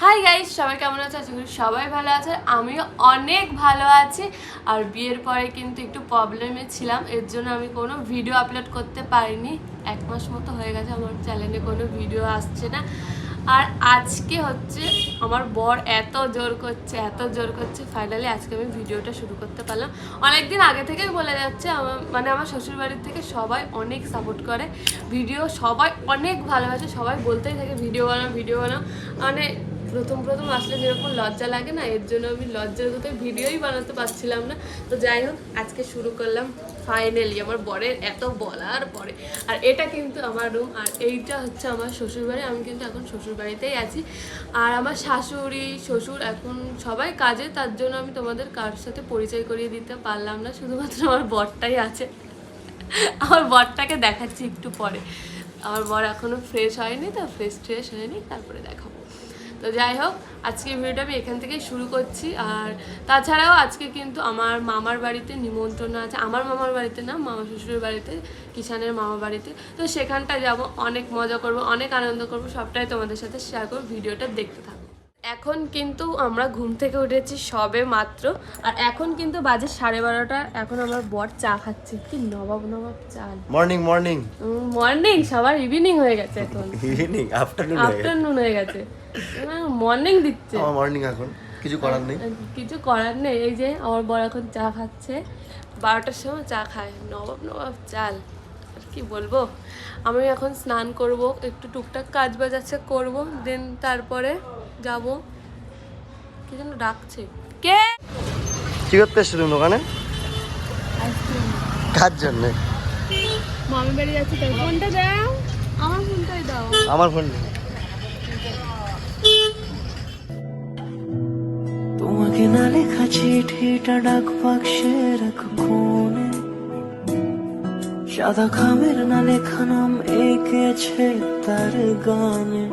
Hi guys, সবাই কেমন আছে? আশা করি সবাই ভালো আছে। আমিও অনেক ভালো আছি। আর বিয়ের পরে কিন্তু একটু প্রবলেমে ছিলাম, এর জন্য আমি কোনো ভিডিও আপলোড করতে পারিনি। 1 মাস মতো হয়ে গেছে আমার চ্যানেলে কোনো ভিডিও আসছে না। আর আজকে হচ্ছে আমার বর এত জোর করছে ফাইনালি আজকে আমি ভিডিওটা শুরু করতে পারলাম। অনেকদিন আগে থেকেই বলে যাচ্ছে আমার শ্বশুরবাড়ির থেকে সবাই অনেক সাপোর্ট করে, ভিডিও সবাই অনেক ভালোবাসে, সবাই বলতেই থাকে ভিডিও বানাও। মানে প্রথম আসলে যেরকম লজ্জা লাগে না, এর জন্য আমি লজ্জার কোথায় ভিডিওই বানাতে পারছিলাম না। তো যাই হোক, আজকে শুরু করলাম ফাইনালি আমার বরের এত বলার পরে। আর এটা কিন্তু আমার রুম, আর এইটা হচ্ছে আমার শ্বশুরবাড়ি। আমি কিন্তু এখন শ্বশুরবাড়িতেই আছি। আর আমার শাশুড়ি শ্বশুর এখন সবাই কাজে, তার জন্য আমি তোমাদের কারোর সাথে পরিচয় করিয়ে দিতে পারলাম না, শুধুমাত্র আমার বরটাই আছে। আমার বরটাকে দেখাচ্ছি একটু পরে। আমার বর এখনও ফ্রেশ হয়নি, তো ফ্রেশ হয়নি, তারপরে দেখাবো। তো যাই হোক, আজকে ভিডিওটা আমি এখান থেকেই শুরু করছি। আর তাছাড়াও আজকে কিন্তু আমার মামার বাড়িতে নিমন্ত্রণ আছে। আমার মামার বাড়িতে না, মামা শ্বশুরের বাড়িতে, কিষানের মামার বাড়িতে। তো সেখানটা যাব, অনেক মজা করব, অনেক আনন্দ করব, সবটাই তোমাদের সাথে শেয়ার করব। ভিডিওটা দেখতে থাকো। এখন কিন্তু আমরা ঘুম থেকে উঠেছি সবে মাত্র, আর এখন কিন্তু বাজে 12:30। এখন আমার বর চা খাচ্ছে, কি নবাব চাল। মর্নিং সবার ইভিনিং হয়ে গেছে, এখন আফটারনুন হয়ে গেছে, মর্নিং দিচ্ছে। আমার মর্নিং এখন কিছু করার নেই। এই যে আমার বর এখন চা খাচ্ছে, 12টার সময় চা খায়, নবাব চাল। আর কি বলবো, আমি এখন স্নান করব, একটু টুকটাক কাজ বাজ আছে করবো, দেন তারপরে যাব। কি যেন ডাকছে, কে কি করতে এসেছিলাম দোকানে? কার জন্য? মামি বাড়ি যাচ্ছি, তাই ফোনটা দাও, আমার ফোনটাই দাও। আমার ফোন নেই। তোমাকে না লেখা চিঠিটা ডাক বাক্সে রাখো কোণে, সাদা খামের না লেখা নাম এঁকেছে তার গানে।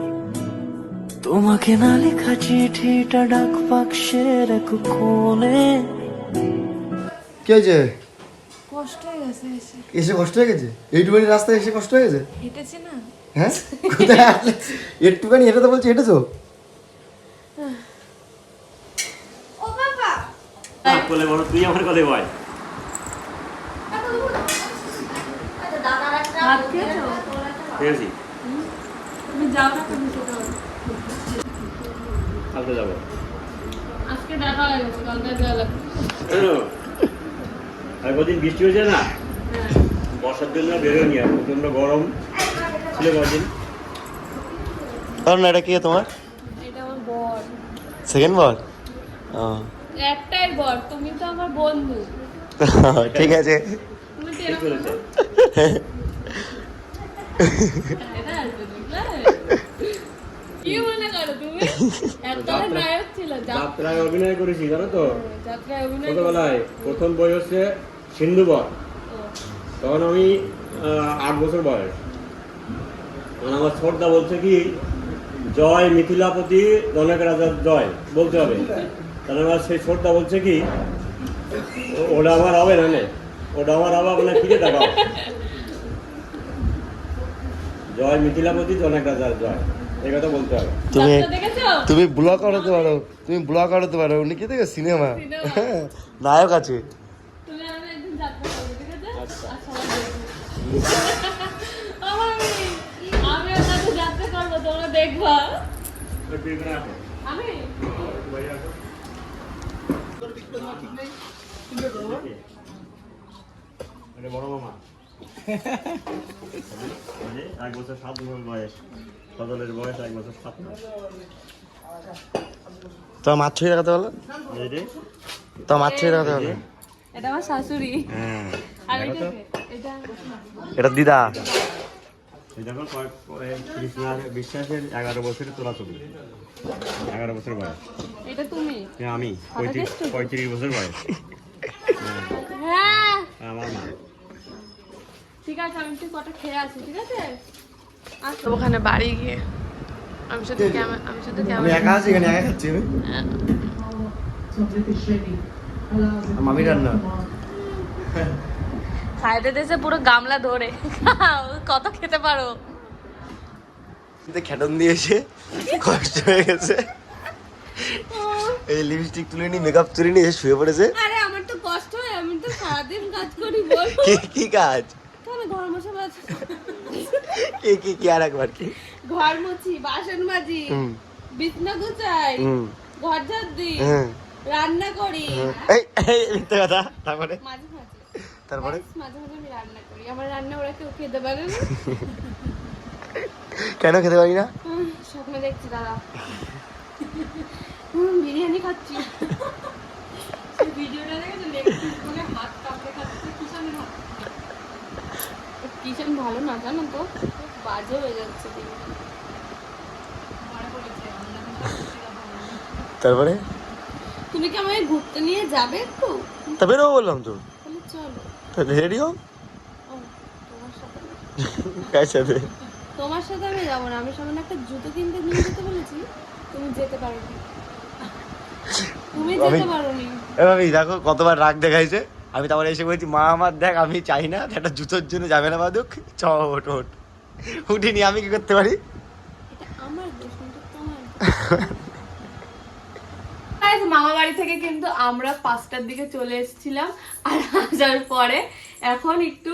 তোমাকে না লেখা চিঠিটা ডাক বাক্সে রাখো কোণে। কি হয়েছে? কষ্ট হয়ে গেছে এসে কষ্ট হয়ে গেছে? এইটুখানি রাস্তায় এসে কষ্ট হয়ে গেছে? হেঁটেছি না। হ্যাঁ, কোথায় আসলে একটুখানি হেঁটে তো বলছি, হেঁটেছো? ও বাবা, কোলে বড়, তুই আমার কোলে বয়। ভাত খেয়েছো? খেয়েছি, তুমি যাও না, তুমি খেতে হবে। কালকে যাবো। আজকে দেখা হয়ে গেছে, কালকে যাওয়া লাগবে। আর কদিন বৃষ্টি হয়েছে না, বর্ষার জন্য বেরোয়নি, আর প্রচন্ড গরম ছিল কদিন। কারণ এটা কি তোমার এটা আমার বর, সেকেন্ড বর? একটাই বর, তুমি তো আমার বন্ধু। ঠিক আছে। তুমি তো ঠিক এরকম বলেছে। এটা আসবে, বুঝলে? কি মনে করো তুমি? একটাই নায়ক ছিল, যাত্রায় অভিনয় করেছি, জানো তো? যাত্রায় অভিনয় ছোটবেলায় প্রথম বই হচ্ছে সিন্ধু বর। তখন আমি 8 বছর বয়স। তখন আমার ছোটদা বলছে কি, জয় মিথিলাপতি জনক রাজার জয় বলতে হবে। তাহলে আমার সেই ছোটদা বলছে কি, ওটা আমার হবে না, ওটা আমার হবে আপনার ফিরে দেখাও। জয় মিথিলাপতি জনক রাজার জয়, এই কথা বলতে হবে। তুমি ব্লগ করতে পারো, উনি কি দেখে সিনেমা নায়ক আছে। তুমি আর আমি একদিন যাত্রা করবো, ঠিক আছে? আচ্ছা। আর সবাই দেখবে। আমি ওর সাথে যাত্রা করবো, তোমরা দেখবা। আমি বড় মামা 1 বছর 7 মাস বয়স, সদলের বয়স 1 বছর 7 মাস। তোমার মাছ ছুঁয়ে দেখাতে বলো, তোমার মাছ ছুঁয়ে দেখাতে বলো। এটা আমার শাশুড়ি, হ্যাঁ, আর এটা এটা দিদা। এই দেখো কৃষ্ণার বিশ্বাসের 11 বছরের তোলা ছবি, 11 বছর বয়স। এটা তুমি, আমি 35 বছর বয়স। হ্যাঁ আমার মা। ঠিক আছে, আমি একটু কটা খেয়ে আসি, ঠিক আছে? আসো ওখানে বাড়ি গিয়ে আমি শুধু আমি একা আছি এখানে, একা খাচ্ছি আমি। মামি রান্না খাইতে দিয়েছে পুরো গামলা ধরে, কত খেতে পারো। খেটন দিয়েছে, কষ্ট হয়ে গেছে। এই লিপস্টিক তুলে নি, মেকআপ তুলে নি, এসে শুয়ে পড়েছে। আরে আমার তো কষ্ট হয়, আমি তো সারাদিন কাজ করি বল। কি কাজ? কেন ঘর মোছা বাজ, কি আর একবার কি? ঘর মুছি, বাসন মাজি, বিছনা গুছাই, ঘর ঝাড় দিই, রান্না করি। এই মিথ্যে কথা। তারপরে মাঝে মাঝে তারপরে মাঝে মাঝে আমি রান্না করি। আমার রান্না ওরা কেউ খেতে পারে না। কেন খেতে পারি না? স্বপ্ন দেখছি দাদা, বিরিয়ানি খাচ্ছি। ভিডিওটা দেখে মানে হাত কাঁপড়ে খাচ্ছে, কিষান ভালো না জানো তো, বাজে হয়ে যাচ্ছে দিনটা। তারপরে তুমি কি আমাকে ঘুরতে নিয়ে যাবে একটু? তা বেরোবো বললাম তো। তাহলে চলো। তাহলে রেডি হোক। ও, তোমার সাথে না। কার সাথে? তোমার সাথে আমি যাবো না, আমি সামনে একটা জুতো কিনতে নিয়ে যেতে বলেছি, তুমি যেতে পারোনি। তুমি যেতে পারোনি। আমি দেখো কতবার রাগ দেখাইছে। আমি তারপরে এসে বলছি মা আমার দেখ আমি চাই না, একটা জুতোর জন্য যাবে না বাদুক, চ ওঠ ওঠ। উঠিনি, আমি কি করতে পারি? এটা আমার দোষ, কিন্তু তোমার দোষ। মামা বাড়ি থেকে কিন্তু আমরা 5টার দিকে চলে এসেছিলাম, আর আসার পরে এখন একটু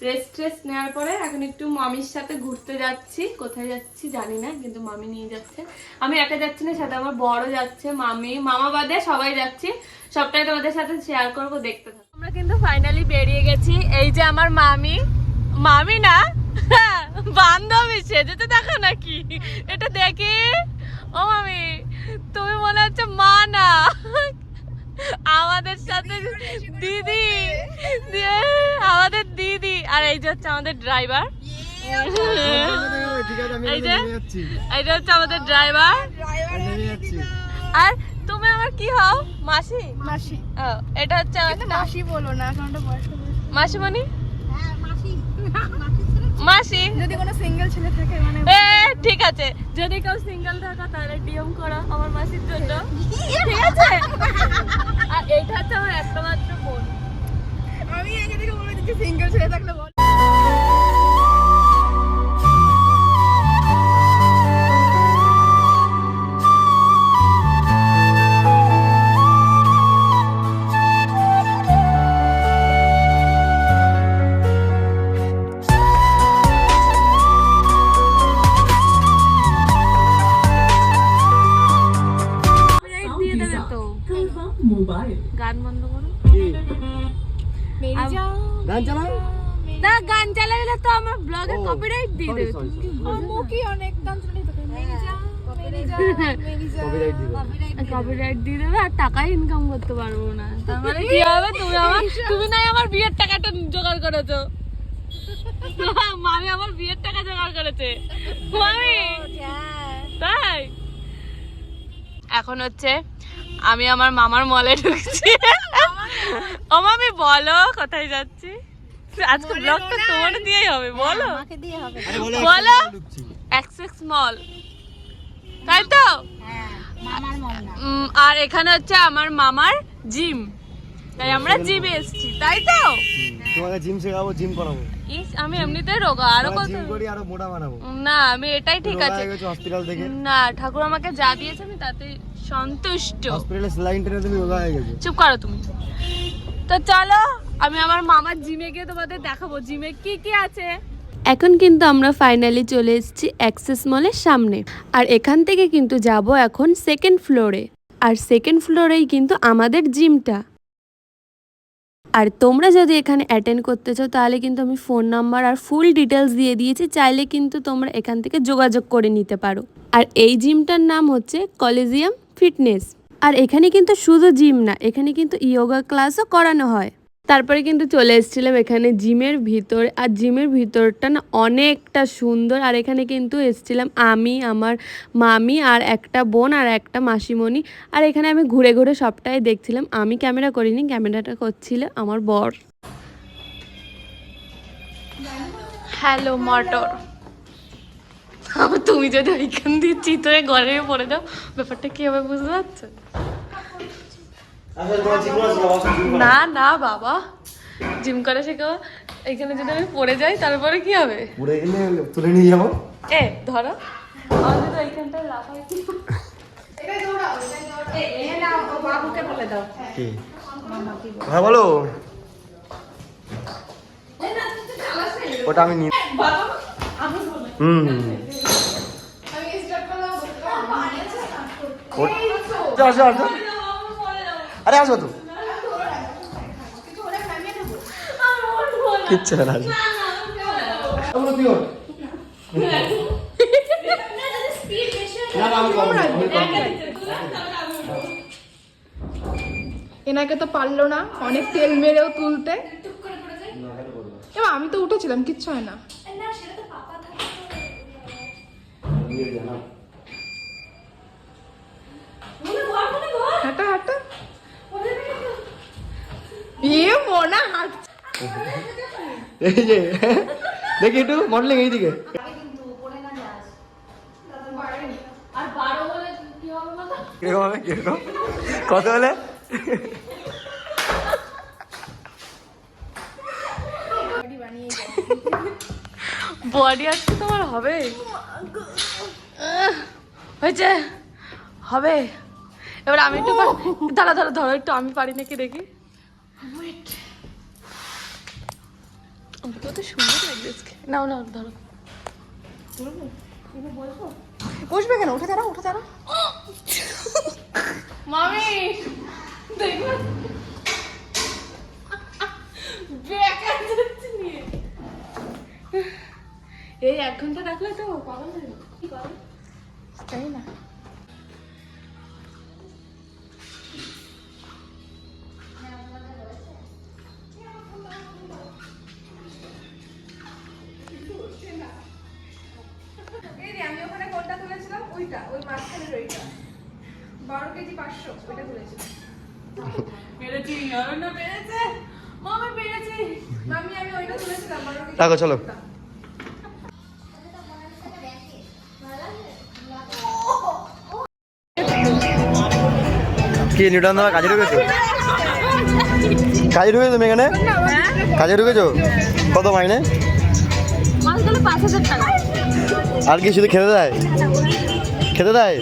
রেস্ট নেওয়ার পরে এখন একটু মামির সাথে ঘুরতে যাচ্ছি। কোথায় যাচ্ছি জানি না, কিন্তু মামি নিয়ে যাচ্ছে। আমি একা যাচ্ছি না, সাথে আমার বড় যাচ্ছে, মামি মামা বাদে সবাই যাচ্ছি। সবটাই তোমাদের সাথে শেয়ার করব, দেখতে থাকো। আমরা কিন্তু ফাইনালি বেরিয়ে গেছি। এই যে আমার মামি, মামি না বান্ধবী সেজেতে দেখো নাকি, এটা দেখি। ও মামি, তুমি মনে হচ্ছে মা না, আমাদের সাথে দিদি, আমাদের দিদি। আর এই যে হচ্ছে আমাদের ড্রাইভার, এইটা হচ্ছে আমাদের ড্রাইভার। আর তুমি আমার কি হও? মাসি? মাসি। ও, এটা হচ্ছে মাসি বলো না, মাসি মানে মাসি। যদি কোনো সিঙ্গেল ছেলে থাকে মানে ঠিক আছে, যদি কেউ সিঙ্গেল থাকো তাহলে ডিএম করো আমার মাসির জন্য, ঠিক আছে? আর এইটা হচ্ছে আমার একটা মাত্র বোন। আমি আগে থেকে বলে দিচ্ছি, সিঙ্গেল ছেলে থাকলে বল। গান বন্ধ করো, না গান চালালে তো আমার ব্লগে কপিরাইট দিয়ে দেবে। কপিরাইট দিয়ে দেবে আর টাকা ইনকাম করতে পারবো না। তার মানে কি হবে, তুমি নাই আমার বিয়ের টাকাটা জোগাড় করেছো। মামি আমার বিয়ের টাকা জোগাড় করেছে মামি, তাই। এখন হচ্ছে আমি আমার মামার মলে ঢুকছি। ও মামি বলো কোথায় যাচ্ছি? আজকে ব্লগটা তোমার দিয়েই হবে, বলো বলো। এক্সএক্স মল, তাই তো? আর এখানে হচ্ছে আমার মামার জিম, তাই আমরা জিমে এসেছি, তাই তো? তোমাকে জিম শেখাবো, জিম করাবো। ইস, আমি এমনিতে রোগা, আরো কত জিম করি, আরো মোটা বানাবো। না, আমি এটাই ঠিক আছে। হসপিটাল থেকে না, ঠাকুর আমাকে যা দিয়েছে আমি তাতে সন্তুষ্ট। হসপিটালে সেলাইন টেনে তুমি রোগা হয়ে গেছো। চুপ করো তুমি। তো চলো আমি আমার মামার জিমে গিয়ে তোমাদের দেখাবো জিমে কি কি আছে। এখন কিন্তু আমরা ফাইনালি চলে এসেছি অ্যাক্সেস মলের সামনে, আর এখান থেকে কিন্তু যাব এখন সেকেন্ড ফ্লোরে, আর সেকেন্ড ফ্লোরেই কিন্তু আমাদের জিমটা। আর তোমরা যদি এখানে অ্যাটেন্ড করতে চাও তাহলে কিন্তু আমি ফোন নাম্বার আর ফুল ডিটেলস দিয়ে দিয়েছি, চাইলে কিন্তু তোমরা এখান থেকে যোগাযোগ করে নিতে পারো। আর এই জিমটার নাম হচ্ছে কলিজিয়াম ফিটনেস। আর এখানে কিন্তু শুধু জিম না, এখানে কিন্তু ইয়োগা ক্লাসও করানো হয়। তারপরে কিন্তু চলে এসেছিলাম এখানে জিমের ভিতরে, আর জিমের ভিতরটা না অনেকটা সুন্দর। আর এখানে কিন্তু এসেছিলাম আমি, আমার মামি আর একটা বোন আর একটা মাসিমণি। আর এখানে আমি ঘুরে ঘুরে সবটাই দেখছিলাম, আমি ক্যামেরা করিনি, ক্যামেরাটা করছিল আমার বর। হ্যালো মটর, তুমি যদি ওইখান দিয়ে চিতরে ঘরে পড়ে যাও ব্যাপারটা কি হবে বুঝতে পারছো? না না বাবা, জিম করে শেখাবো। এখানে যদি আমি পড়ে যাই তারপরে কি হবে? পড়ে গেলে তুলে নিয়ে যাবো। ধরো, আমাদের তো এইখানটায় লাফাই। বলে দাও কি মামাকে বলে। হ্যাঁ বলো ওটা আমি নিয়ে হুম আসো আসো আরে আসো তো কিচ্ছু না এনাকে তো পারলো না অনেক তেল মেরেও তুলতে। এবার আমি তো উঠেছিলাম, কিচ্ছু হয় না। হাঁটা হাঁটা এ মনা হাঁটছে। এই যে দেখি একটু মডেলিং এইদিকে আর 12 হলে কি হবে বলো? কিরকম হবে কিরকম কত হলে বডি আজকে তোমার হবে হয়েছে হবে। এবার আমি একটু দাঁড়া দাঁড়া ধরো একটু, আমি পারি নাকি দেখি। কত সুন্দর লাগবে আজকে। নাও নাও ধরো। বসবে কেন? উঠে দাঁড়াও, উঠে দাঁড়াও। মামি দেখো বেকার যাচ্ছে নিয়ে। এই 1 ঘন্টা রাখলে তো পাগল হয়ে যাবে। কি করো? জানি না। আমি ওখানে কোনটা তুলেছিলাম? ওইটা, ওই মাঝখানের ওইটা 12 কেজি 500 ওইটা তুলেছিলাম। পেরেছি অরণ্য পেরেছে, মামি পেরেছি। আমি ওইটা তুলেছিলাম 12 কেজি। রাখো চলো কি নিউটন দাদা কাজে ঢুকেছো? কাজে ঢুকেছো তুমি এখানে? কাজে ঢুকেছো? কত মাইনে? মাস গেলে 5000 টাকা। আর কি শুধু খেতে দেয়? খেতে দেয়?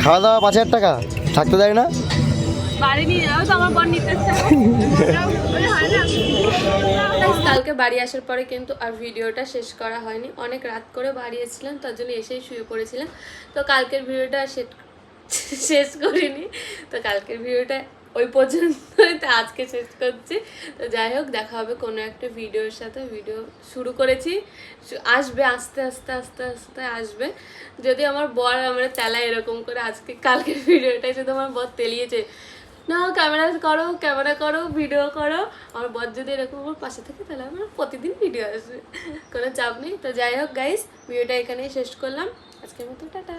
খাওয়া দাওয়া 5000 টাকা? থাকতে দেয় না? বাড়ি নিয়ে যাও তো, আমার বর নিতে কালকে বাড়ি আসার পরে কিন্তু আর ভিডিওটা শেষ করা হয়নি, অনেক রাত করে বাড়ি এসেছিলাম, তার জন্য এসেই শুয়ে পড়েছিলাম। তো কালকের ভিডিওটা শেষ করিনি, তো কালকের ভিডিওটা ওই পর্যন্তই, তো আজকে শেষ করছি। তো যাই হোক, দেখা হবে কোনো একটা ভিডিওর সাথে। ভিডিও শুরু করেছি, আসবে আস্তে আস্তে আস্তে আস্তে আসবে। যদি আমার বর আমার তেলা এরকম করে আজকে কালকের ভিডিওটাই যদি আমার বর তেলিয়েছে না ক্যামেরা করো ভিডিও করো, আমার বর যদি এরকম আমার পাশে থাকে তাহলে আমার প্রতিদিন ভিডিও আসবে, কোনো চাপ নেই। তো যাই হোক গাইস, ভিডিওটা এখানেই শেষ করলাম, আজকের মতো টাটা।